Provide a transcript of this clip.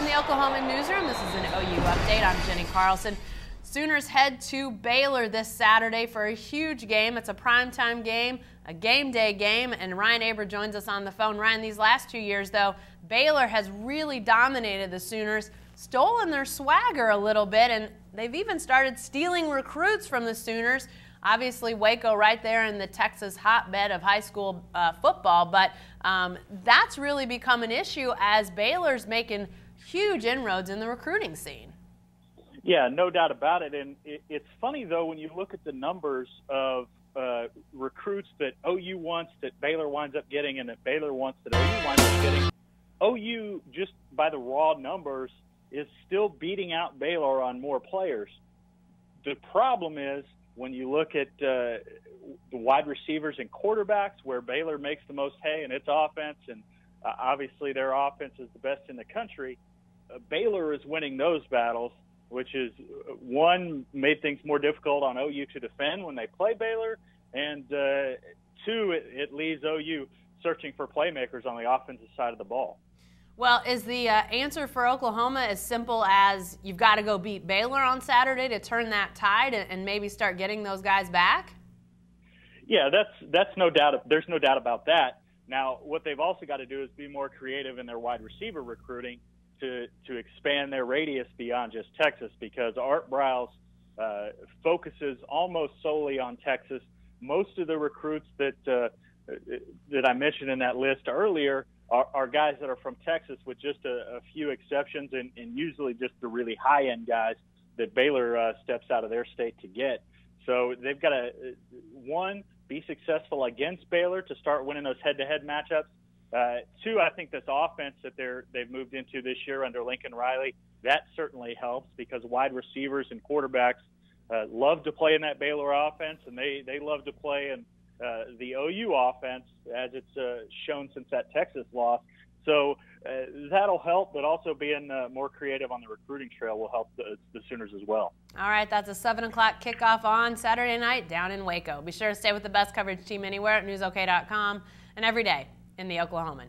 From the Oklahoman newsroom, this is an OU update. I'm Jenny Carlson. Sooners head to Baylor this Saturday for a huge game. It's a primetime game, a game day game, and Ryan Aber joins us on the phone. Ryan, these last 2 years, though, Baylor has really dominated the Sooners, stolen their swagger a little bit, and they've even started stealing recruits from the Sooners. Obviously, Waco right there in the Texas hotbed of high school football, but that's really become an issue as Baylor's making huge inroads in the recruiting scene. Yeah, no doubt about it. And it's funny, though, when you look at the numbers of recruits that OU wants that Baylor winds up getting and that Baylor wants that OU winds up getting, OU, just by the raw numbers, is still beating out Baylor on more players. The problem is, when you look at the wide receivers and quarterbacks, where Baylor makes the most hay in its offense, and obviously their offense is the best in the country, Baylor is winning those battles, which is, one, made things more difficult on OU to defend when they play Baylor, and two, it leaves OU searching for playmakers on the offensive side of the ball. Well, is the answer for Oklahoma as simple as you've got to go beat Baylor on Saturday to turn that tide and maybe start getting those guys back? Yeah, that's no doubt. There's no doubt about that. Now, what they've also got to do is be more creative in their wide receiver recruiting to expand their radius beyond just Texas, because Art Briles focuses almost solely on Texas. Most of the recruits that I mentioned in that list earlier are guys that are from Texas, with just a few exceptions, and usually just the really high-end guys that Baylor steps out of their state to get. So they've got to, one, be successful against Baylor to start winning those head-to-head matchups. Two, I think this offense that they've moved into this year under Lincoln Riley, that certainly helps, because wide receivers and quarterbacks love to play in that Baylor offense, and they love to play in the OU offense, as it's shown since that Texas loss. So that'll help, but also being more creative on the recruiting trail will help the Sooners as well. All right, that's a 7 o'clock kickoff on Saturday night down in Waco. Be sure to stay with the best coverage team anywhere at newsok.com and every day in the Oklahoman.